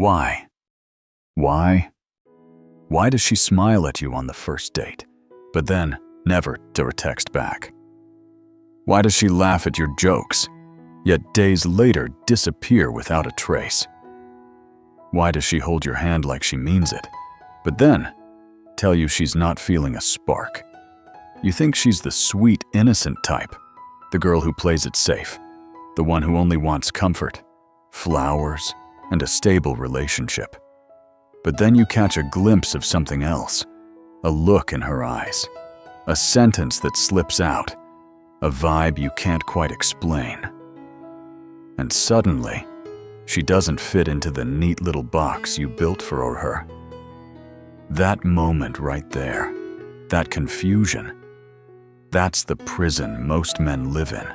Why? Why? Why does she smile at you on the first date, but then never to text back? Why does she laugh at your jokes, yet days later disappear without a trace? Why does she hold your hand like she means it, but then tell you she's not feeling a spark? You think she's the sweet, innocent type, the girl who plays it safe, the one who only wants comfort, flowers, and a stable relationship. But then you catch a glimpse of something else, a look in her eyes, a sentence that slips out, a vibe you can't quite explain. And suddenly, she doesn't fit into the neat little box you built for her. That moment right there, that confusion, that's the prison most men live in.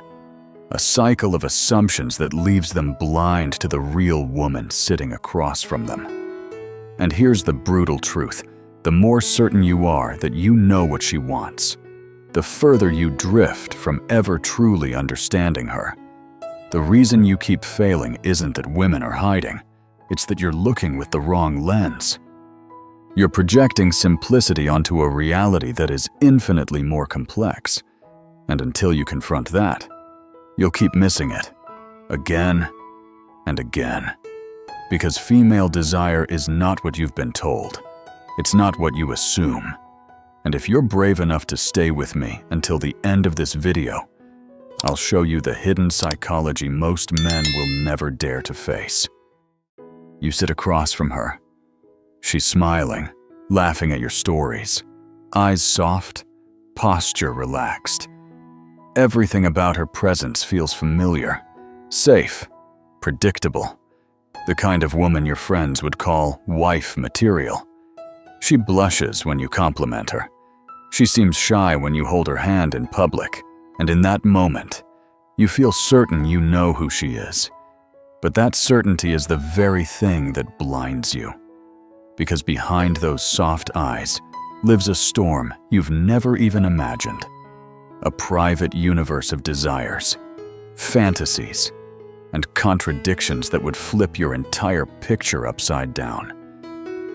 A cycle of assumptions that leaves them blind to the real woman sitting across from them. And here's the brutal truth. The more certain you are that you know what she wants, the further you drift from ever truly understanding her. The reason you keep failing isn't that women are hiding, it's that you're looking with the wrong lens. You're projecting simplicity onto a reality that is infinitely more complex. And until you confront that, you'll keep missing it, again and again. Because female desire is not what you've been told. It's not what you assume. And if you're brave enough to stay with me until the end of this video, I'll show you the hidden psychology most men will never dare to face. You sit across from her. She's smiling, laughing at your stories, eyes soft, posture relaxed. Everything about her presence feels familiar, safe, predictable. The kind of woman your friends would call wife material. She blushes when you compliment her. She seems shy when you hold her hand in public, and in that moment, you feel certain you know who she is. But that certainty is the very thing that blinds you. Because behind those soft eyes lives a storm you've never even imagined. A private universe of desires, fantasies, and contradictions that would flip your entire picture upside down.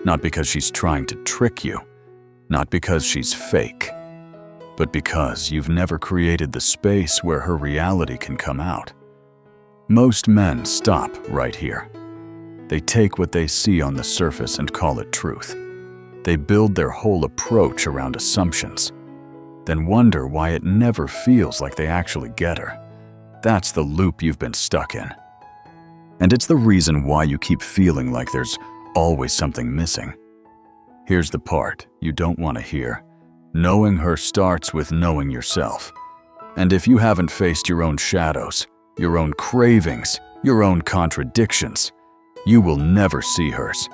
Not because she's trying to trick you, not because she's fake, but because you've never created the space where her reality can come out. Most men stop right here. They take what they see on the surface and call it truth. They build their whole approach around assumptions, then wonder why it never feels like they actually get her. That's the loop you've been stuck in. And it's the reason why you keep feeling like there's always something missing. Here's the part you don't want to hear. Knowing her starts with knowing yourself. And if you haven't faced your own shadows, your own cravings, your own contradictions, you will never see hers.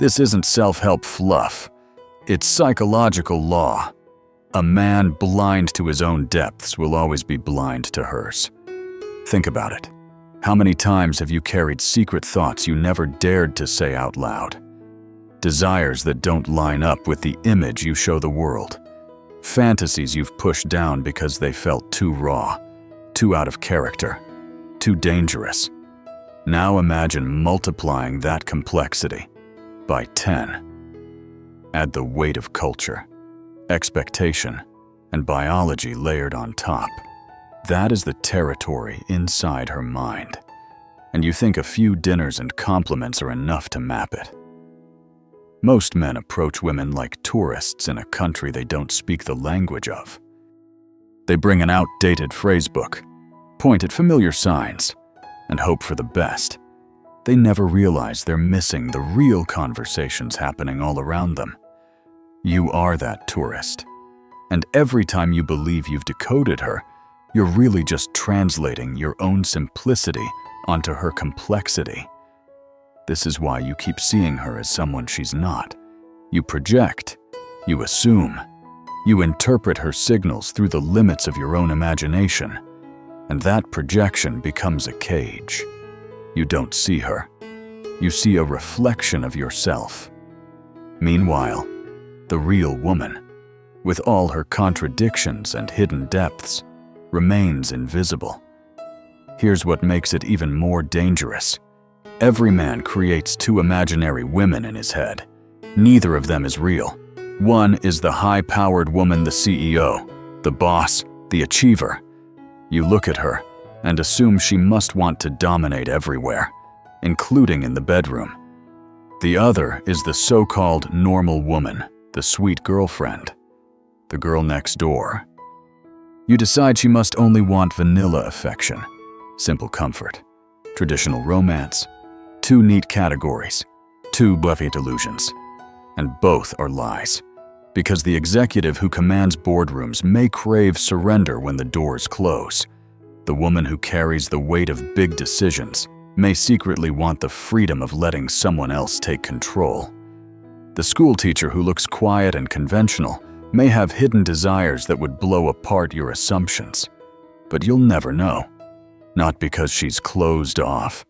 This isn't self-help fluff. It's psychological law. A man blind to his own depths will always be blind to hers. Think about it. How many times have you carried secret thoughts you never dared to say out loud? Desires that don't line up with the image you show the world. Fantasies you've pushed down because they felt too raw, too out of character, too dangerous. Now imagine multiplying that complexity by 10. Add the weight of culture, expectation, and biology layered on top. That is the territory inside her mind. And you think a few dinners and compliments are enough to map it. Most men approach women like tourists in a country they don't speak the language of. They bring an outdated phrasebook, point at familiar signs, and hope for the best. They never realize they're missing the real conversations happening all around them. You are that tourist. And every time you believe you've decoded her, you're really just translating your own simplicity onto her complexity. This is why you keep seeing her as someone she's not. You project, you assume, you interpret her signals through the limits of your own imagination, and that projection becomes a cage. You don't see her. You see a reflection of yourself. Meanwhile, the real woman, with all her contradictions and hidden depths, remains invisible. Here's what makes it even more dangerous. Every man creates two imaginary women in his head. Neither of them is real. One is the high-powered woman, the CEO, the boss, the achiever. You look at her and assume she must want to dominate everywhere, including in the bedroom. The other is the so-called normal woman, the sweet girlfriend, the girl next door. You decide she must only want vanilla affection, simple comfort, traditional romance, two neat categories, two Buffy delusions. And both are lies, because the executive who commands boardrooms may crave surrender when the doors close. The woman who carries the weight of big decisions may secretly want the freedom of letting someone else take control. The school teacher who looks quiet and conventional may have hidden desires that would blow apart your assumptions. But you'll never know. Not because she's closed off,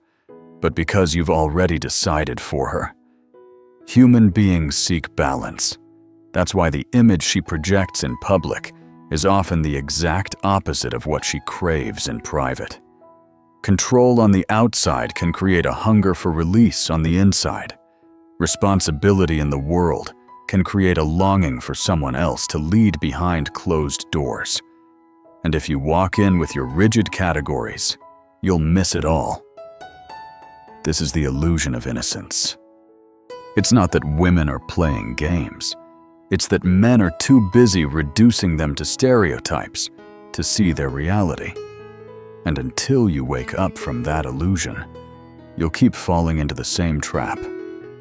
but because you've already decided for her. Human beings seek balance. That's why the image she projects in public is often the exact opposite of what she craves in private. Control on the outside can create a hunger for release on the inside. Responsibility in the world can create a longing for someone else to lead behind closed doors. And if you walk in with your rigid categories, you'll miss it all. This is the illusion of innocence. It's not that women are playing games. It's that men are too busy reducing them to stereotypes to see their reality. And until you wake up from that illusion, you'll keep falling into the same trap.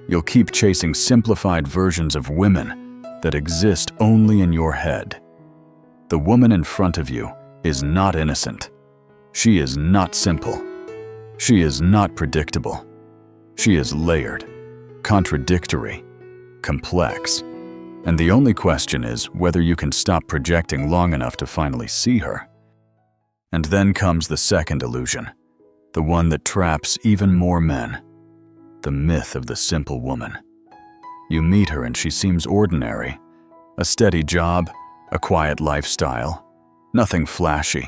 You'll keep chasing simplified versions of women that exist only in your head. The woman in front of you is not innocent. She is not simple. She is not predictable. She is layered, contradictory, complex. And the only question is whether you can stop projecting long enough to finally see her. And then comes the second illusion, the one that traps even more men. The myth of the simple woman. You meet her and she seems ordinary. A steady job, a quiet lifestyle, nothing flashy,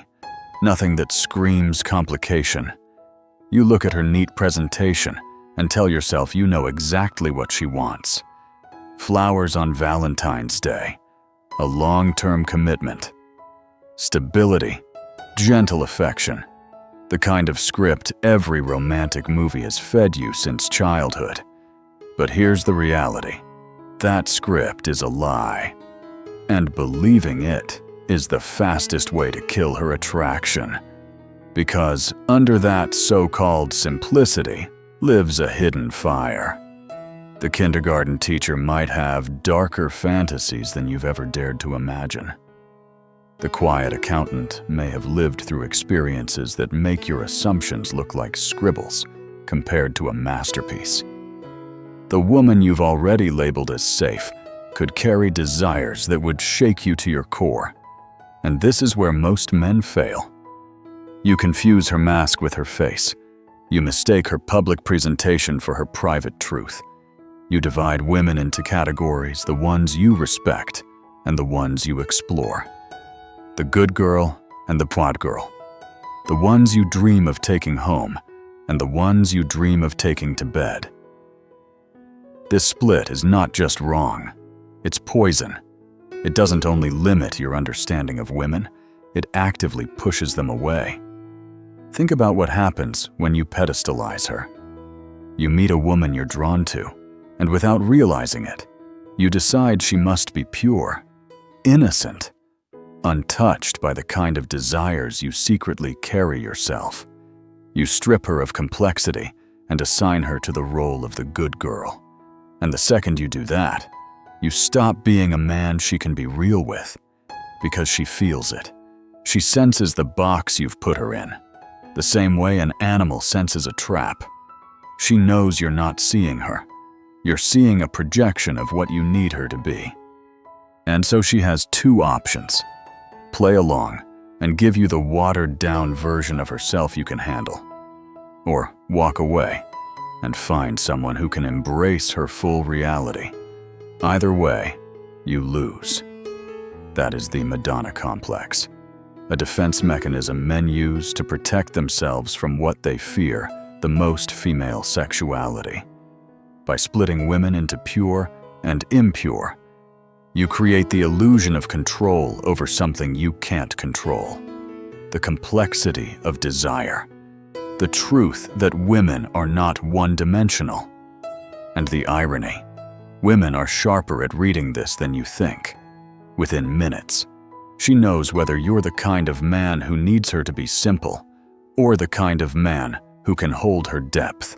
nothing that screams complication. You look at her neat presentation and tell yourself you know exactly what she wants. Flowers on Valentine's Day, a long-term commitment, stability, gentle affection, the kind of script every romantic movie has fed you since childhood. But here's the reality. That script is a lie. And believing it is the fastest way to kill her attraction. Because under that so-called simplicity lives a hidden fire. The kindergarten teacher might have darker fantasies than you've ever dared to imagine. The quiet accountant may have lived through experiences that make your assumptions look like scribbles compared to a masterpiece. The woman you've already labeled as safe could carry desires that would shake you to your core. And this is where most men fail. You confuse her mask with her face. You mistake her public presentation for her private truth. You divide women into categories, the ones you respect and the ones you explore. The good girl and the bad girl. The ones you dream of taking home and the ones you dream of taking to bed. This split is not just wrong, it's poison. It doesn't only limit your understanding of women, it actively pushes them away. Think about what happens when you pedestalize her. You meet a woman you're drawn to, and without realizing it, you decide she must be pure, innocent, untouched by the kind of desires you secretly carry yourself. You strip her of complexity and assign her to the role of the good girl. And the second you do that, you stop being a man she can be real with, because she feels it. She senses the box you've put her in, the same way an animal senses a trap. She knows you're not seeing her. You're seeing a projection of what you need her to be. And so she has two options. Play along and give you the watered-down version of herself you can handle. Or walk away and find someone who can embrace her full reality. Either way, you lose. That is the Madonna complex, a defense mechanism men use to protect themselves from what they fear the most female sexuality. By splitting women into pure and impure, you create the illusion of control over something you can't control. The complexity of desire. The truth that women are not one-dimensional. And the irony. Women are sharper at reading this than you think. Within minutes, she knows whether you're the kind of man who needs her to be simple, or the kind of man who can hold her depth.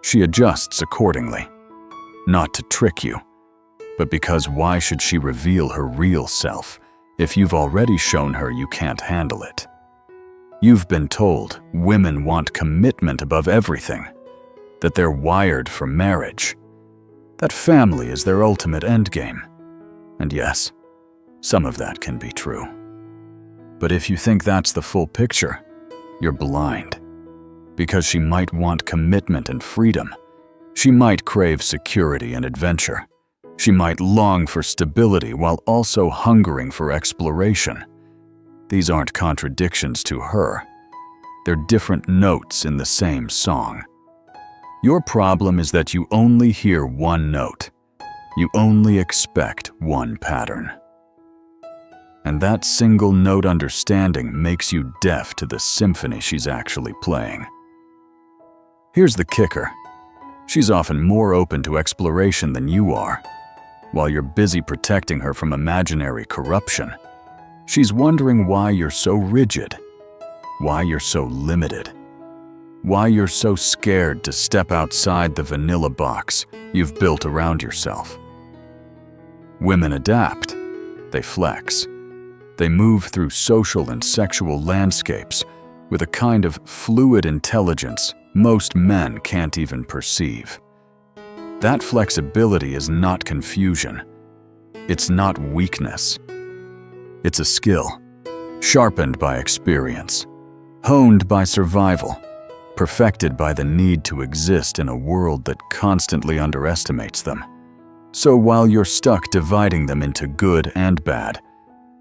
She adjusts accordingly. Not to trick you, but because why should she reveal her real self if you've already shown her you can't handle it? You've been told women want commitment above everything, that they're wired for marriage, that family is their ultimate endgame. And yes, some of that can be true. But if you think that's the full picture, you're blind. Because she might want commitment and freedom. She might crave security and adventure. She might long for stability while also hungering for exploration. These aren't contradictions to her. They're different notes in the same song. Your problem is that you only hear one note. You only expect one pattern. And that single note understanding makes you deaf to the symphony she's actually playing. Here's the kicker. She's often more open to exploration than you are. While you're busy protecting her from imaginary corruption, she's wondering why you're so rigid, why you're so limited, why you're so scared to step outside the vanilla box you've built around yourself. Women adapt, they flex, they move through social and sexual landscapes with a kind of fluid intelligence most men can't even perceive. That flexibility is not confusion. It's not weakness. It's a skill, sharpened by experience, honed by survival, perfected by the need to exist in a world that constantly underestimates them. So while you're stuck dividing them into good and bad,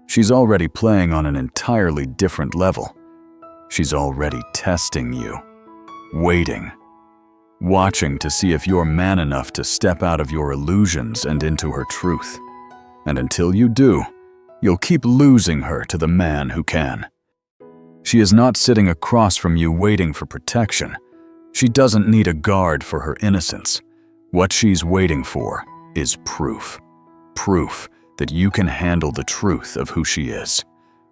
she's already playing on an entirely different level. She's already testing you, waiting, watching to see if you're man enough to step out of your illusions and into her truth. And until you do, you'll keep losing her to the man who can. She is not sitting across from you waiting for protection. She doesn't need a guard for her innocence. What she's waiting for is proof. Proof that you can handle the truth of who she is.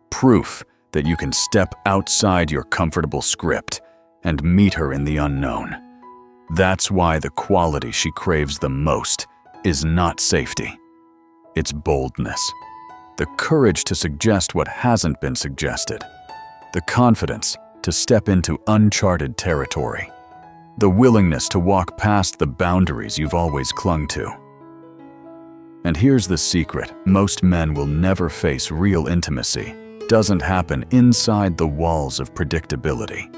Proof that you can step outside your comfortable script and meet her in the unknown. That's why the quality she craves the most is not safety. It's boldness. The courage to suggest what hasn't been suggested. The confidence to step into uncharted territory. The willingness to walk past the boundaries you've always clung to. And here's the secret: most men will never face real intimacy. Doesn't happen inside the walls of predictability.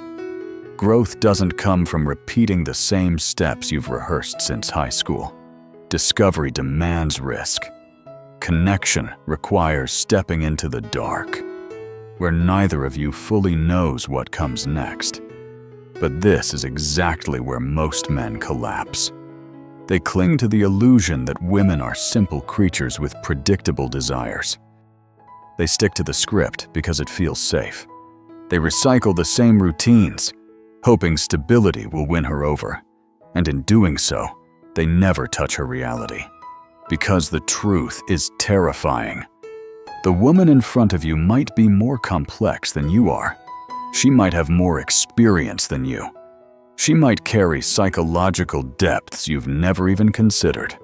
Growth doesn't come from repeating the same steps you've rehearsed since high school. Discovery demands risk. Connection requires stepping into the dark, where neither of you fully knows what comes next. But this is exactly where most men collapse. They cling to the illusion that women are simple creatures with predictable desires. They stick to the script because it feels safe. They recycle the same routines, hoping stability will win her over. And in doing so, they never touch her reality. Because the truth is terrifying. The woman in front of you might be more complex than you are. She might have more experience than you. She might carry psychological depths you've never even considered.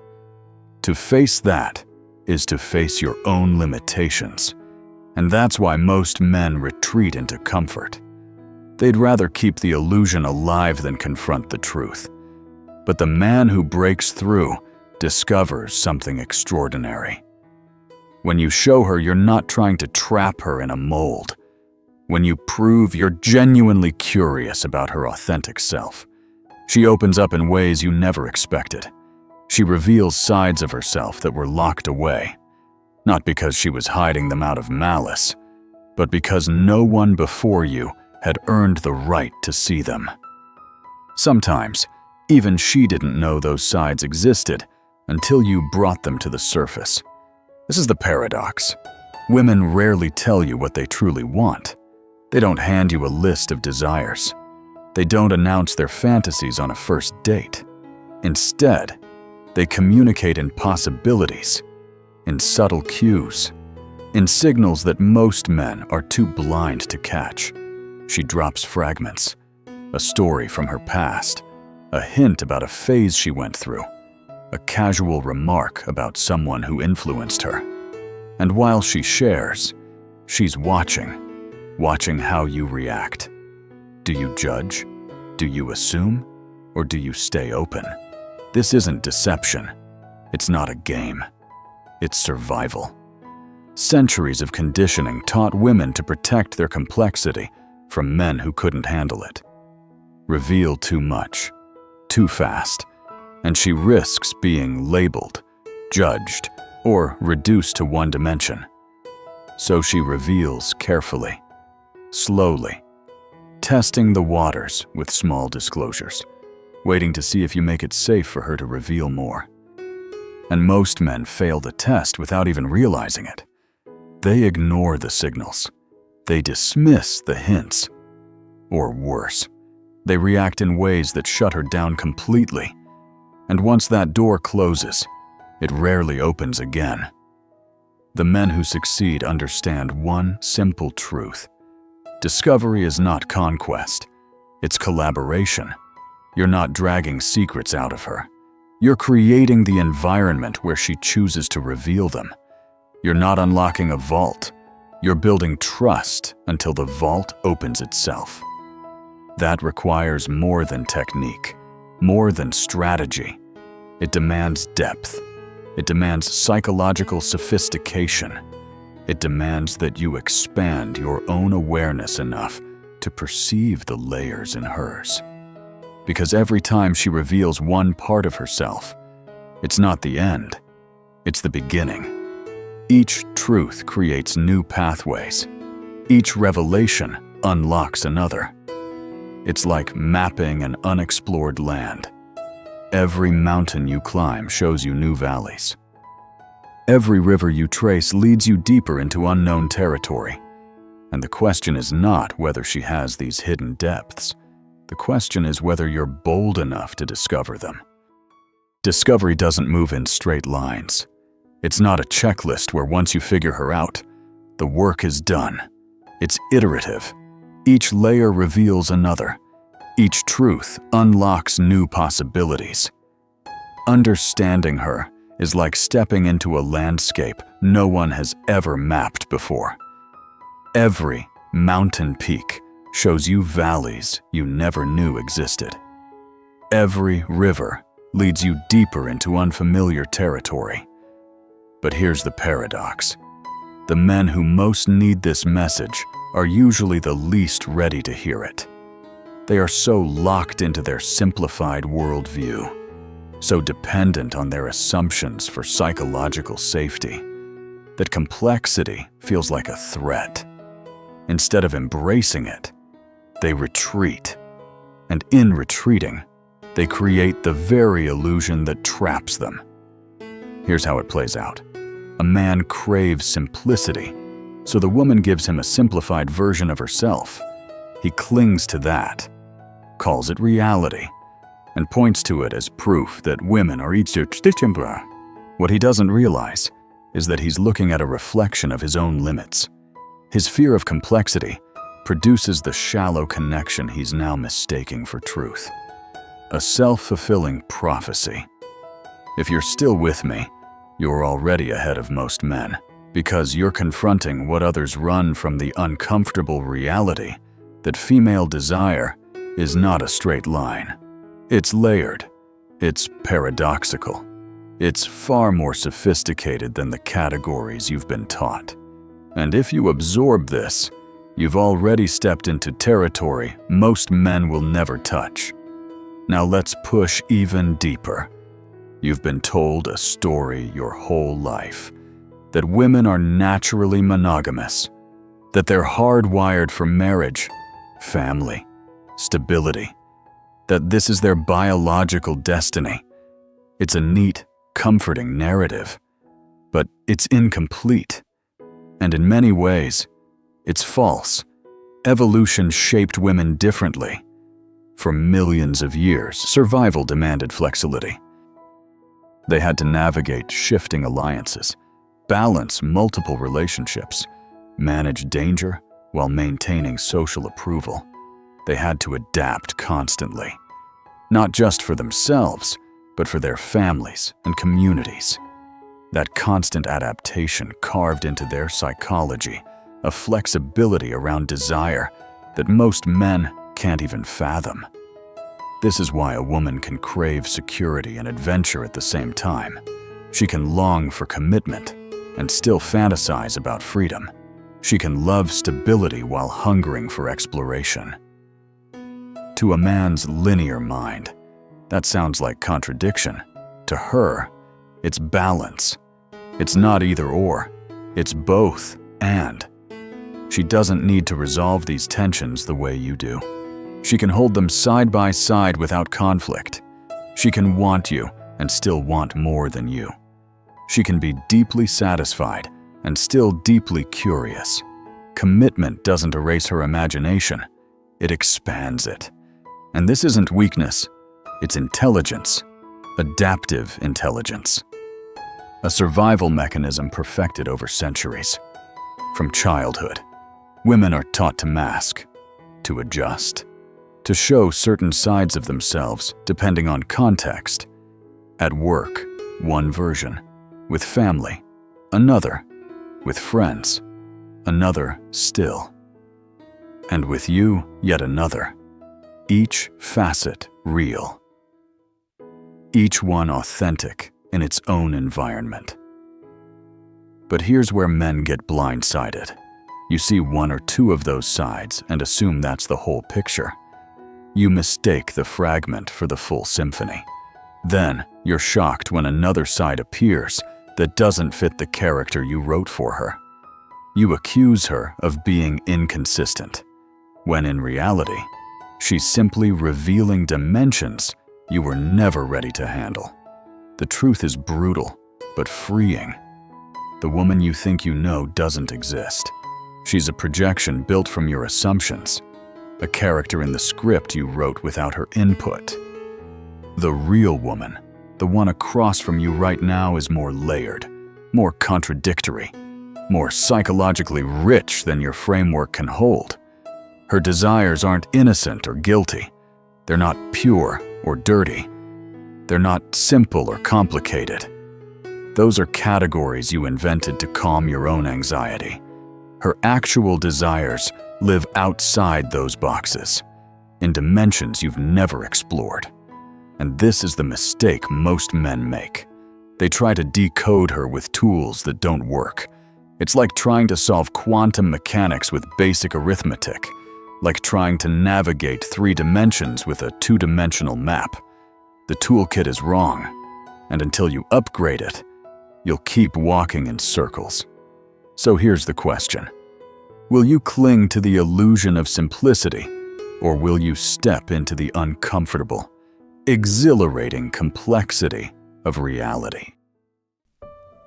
To face that is to face your own limitations. And that's why most men retreat into comfort. They'd rather keep the illusion alive than confront the truth. But the man who breaks through discovers something extraordinary. When you show her you're not trying to trap her in a mold. When you prove you're genuinely curious about her authentic self, she opens up in ways you never expected. She reveals sides of herself that were locked away, not because she was hiding them out of malice, but because no one before you had earned the right to see them. Sometimes, even she didn't know those sides existed until you brought them to the surface. This is the paradox. Women rarely tell you what they truly want. They don't hand you a list of desires. They don't announce their fantasies on a first date. Instead, they communicate in possibilities, in subtle cues, in signals that most men are too blind to catch. She drops fragments, a story from her past, a hint about a phase she went through, a casual remark about someone who influenced her. And while she shares, she's watching how you react. Do you judge? Do you assume? Or do you stay open? This isn't deception. It's not a game. It's survival. Centuries of conditioning taught women to protect their complexity from men who couldn't handle it. Reveal too much, too fast, and she risks being labeled, judged, or reduced to one dimension. So she reveals carefully, slowly, testing the waters with small disclosures, waiting to see if you make it safe for her to reveal more. And most men fail the test without even realizing it. They ignore the signals. They dismiss the hints. Or worse, they react in ways that shut her down completely. And once that door closes, it rarely opens again. The men who succeed understand one simple truth. Discovery is not conquest. It's collaboration. You're not dragging secrets out of her. You're creating the environment where she chooses to reveal them. You're not unlocking a vault. You're building trust until the vault opens itself. That requires more than technique, more than strategy. It demands depth. It demands psychological sophistication. It demands that you expand your own awareness enough to perceive the layers in hers. Because every time she reveals one part of herself, it's not the end, it's the beginning. Each truth creates new pathways. Each revelation unlocks another. It's like mapping an unexplored land. Every mountain you climb shows you new valleys. Every river you trace leads you deeper into unknown territory. And the question is not whether she has these hidden depths. The question is whether you're bold enough to discover them. Discovery doesn't move in straight lines. It's not a checklist where once you figure her out, the work is done. It's iterative. Each layer reveals another. Each truth unlocks new possibilities. Understanding her is like stepping into a landscape no one has ever mapped before. Every mountain peak shows you valleys you never knew existed. Every river leads you deeper into unfamiliar territory. But here's the paradox. The men who most need this message are usually the least ready to hear it. They are so locked into their simplified worldview, so dependent on their assumptions for psychological safety, that complexity feels like a threat. Instead of embracing it, they retreat. And in retreating, they create the very illusion that traps them. Here's how it plays out. A man craves simplicity, so the woman gives him a simplified version of herself. He clings to that, calls it reality, and points to it as proof that women are each their. What he doesn't realize is that he's looking at a reflection of his own limits. His fear of complexity produces the shallow connection he's now mistaking for truth. A self-fulfilling prophecy. If you're still with me, you're already ahead of most men, because you're confronting what others run from, the uncomfortable reality that female desire is not a straight line. It's layered. It's paradoxical. It's far more sophisticated than the categories you've been taught. And if you absorb this, you've already stepped into territory most men will never touch. Now let's push even deeper. You've been told a story your whole life, that women are naturally monogamous, that they're hardwired for marriage, family, stability, that this is their biological destiny. It's a neat, comforting narrative, but it's incomplete. And in many ways, it's false. Evolution shaped women differently. For millions of years, survival demanded flexibility. They had to navigate shifting alliances, balance multiple relationships, manage danger while maintaining social approval. They had to adapt constantly, not just for themselves, but for their families and communities. That constant adaptation carved into their psychology a flexibility around desire that most men can't even fathom. This is why a woman can crave security and adventure at the same time. She can long for commitment and still fantasize about freedom. She can love stability while hungering for exploration. To a man's linear mind, that sounds like contradiction. To her, it's balance. It's not either or, it's both and. She doesn't need to resolve these tensions the way you do. She can hold them side by side without conflict. She can want you and still want more than you. She can be deeply satisfied and still deeply curious. Commitment doesn't erase her imagination, it expands it. And this isn't weakness, it's intelligence, adaptive intelligence. A survival mechanism perfected over centuries. From childhood, women are taught to mask, to adjust, to show certain sides of themselves depending on context. At work, one version. With family, another. With friends, another still. And with you, yet another. Each facet real. Each one authentic in its own environment. But here's where men get blindsided. You see one or two of those sides and assume that's the whole picture. You mistake the fragment for the full symphony. Then, you're shocked when another side appears that doesn't fit the character you wrote for her. You accuse her of being inconsistent, when in reality, she's simply revealing dimensions you were never ready to handle. The truth is brutal, but freeing. The woman you think you know doesn't exist. She's a projection built from your assumptions, a character in the script you wrote without her input. The real woman, the one across from you right now, is more layered, more contradictory, more psychologically rich than your framework can hold. Her desires aren't innocent or guilty. They're not pure or dirty. They're not simple or complicated. Those are categories you invented to calm your own anxiety. Her actual desires live outside those boxes, in dimensions you've never explored. And this is the mistake most men make. They try to decode her with tools that don't work. It's like trying to solve quantum mechanics with basic arithmetic, like trying to navigate 3 dimensions with a 2-dimensional map. The toolkit is wrong, and until you upgrade it, you'll keep walking in circles. So here's the question. Will you cling to the illusion of simplicity, or will you step into the uncomfortable, exhilarating complexity of reality?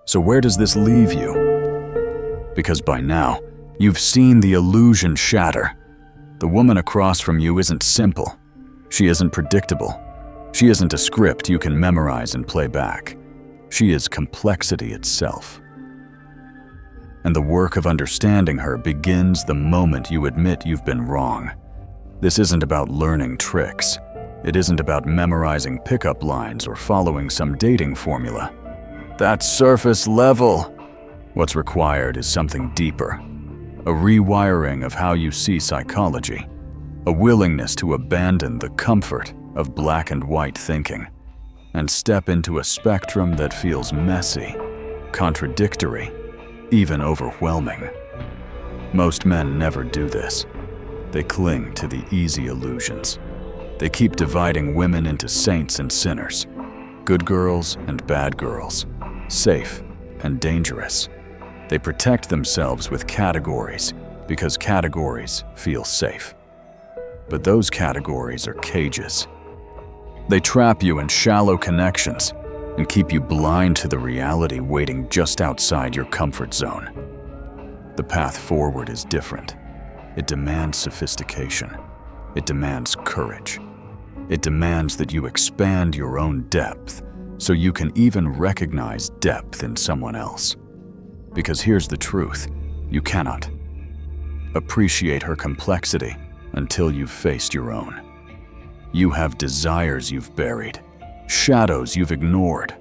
So where does this leave you? Because by now, you've seen the illusion shatter. The woman across from you isn't simple. She isn't predictable. She isn't a script you can memorize and play back. She is complexity itself. And the work of understanding her begins the moment you admit you've been wrong. This isn't about learning tricks. It isn't about memorizing pickup lines or following some dating formula. That's surface level. What's required is something deeper. A rewiring of how you see psychology. A willingness to abandon the comfort of black and white thinking and step into a spectrum that feels messy, contradictory, even overwhelming. Most men never do this. They cling to the easy illusions. They keep dividing women into saints and sinners, good girls and bad girls, safe and dangerous. They protect themselves with categories because categories feel safe. But those categories are cages. They trap you in shallow connections and keep you blind to the reality waiting just outside your comfort zone. The path forward is different. It demands sophistication. It demands courage. It demands that you expand your own depth so you can even recognize depth in someone else. Because here's the truth, you cannot appreciate her complexity until you've faced your own. You have desires you've buried, shadows you've ignored,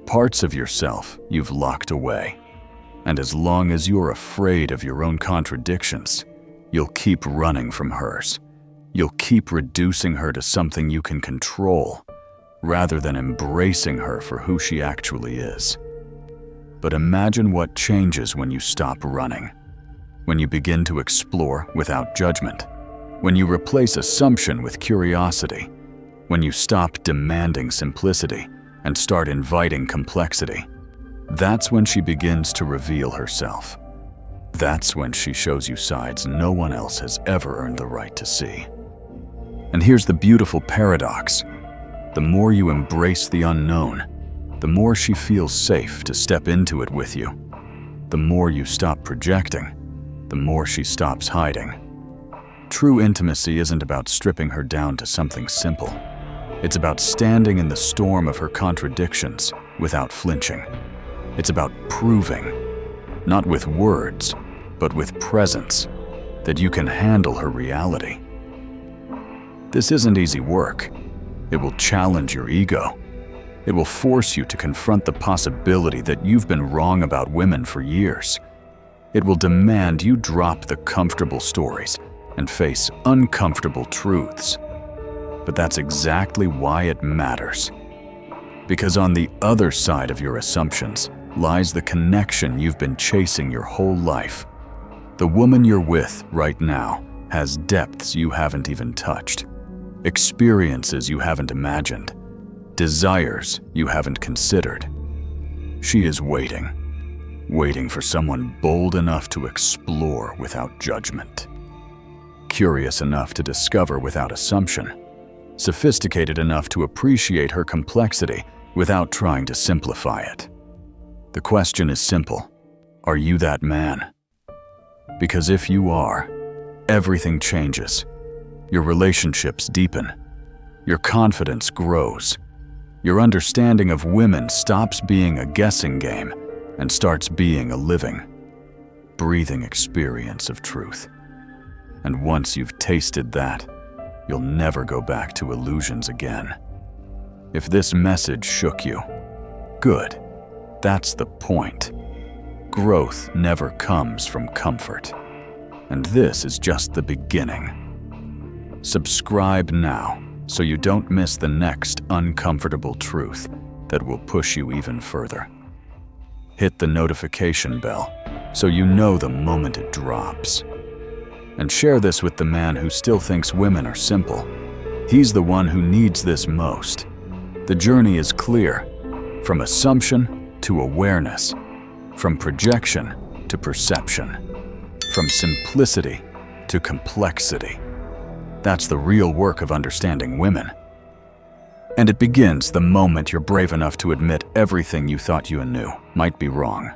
parts of yourself you've locked away. And as long as you're afraid of your own contradictions, you'll keep running from hers. You'll keep reducing her to something you can control, rather than embracing her for who she actually is. But imagine what changes when you stop running, when you begin to explore without judgment, when you replace assumption with curiosity, when you stop demanding simplicity and start inviting complexity. That's when she begins to reveal herself. That's when she shows you sides no one else has ever earned the right to see. And here's the beautiful paradox. The more you embrace the unknown, the more she feels safe to step into it with you. The more you stop projecting, the more she stops hiding. True intimacy isn't about stripping her down to something simple. It's about standing in the storm of her contradictions without flinching. It's about proving, not with words, but with presence, that you can handle her reality. This isn't easy work. It will challenge your ego. It will force you to confront the possibility that you've been wrong about women for years. It will demand you drop the comfortable stories and face uncomfortable truths. But that's exactly why it matters. Because on the other side of your assumptions lies the connection you've been chasing your whole life. The woman you're with right now has depths you haven't even touched, experiences you haven't imagined, desires you haven't considered. She is waiting for someone bold enough to explore without judgment, curious enough to discover without assumption, sophisticated enough to appreciate her complexity without trying to simplify it. The question is simple: are you that man? Because if you are, everything changes. Your relationships deepen. Your confidence grows. Your understanding of women stops being a guessing game and starts being a living, breathing experience of truth. And once you've tasted that, you'll never go back to illusions again. If this message shook you, good. That's the point. Growth never comes from comfort. And this is just the beginning. Subscribe now so you don't miss the next uncomfortable truth that will push you even further. Hit the notification bell so you know the moment it drops. And share this with the man who still thinks women are simple. He's the one who needs this most. The journey is clear, from assumption to awareness, from projection to perception, from simplicity to complexity. That's the real work of understanding women. And it begins the moment you're brave enough to admit everything you thought you knew might be wrong.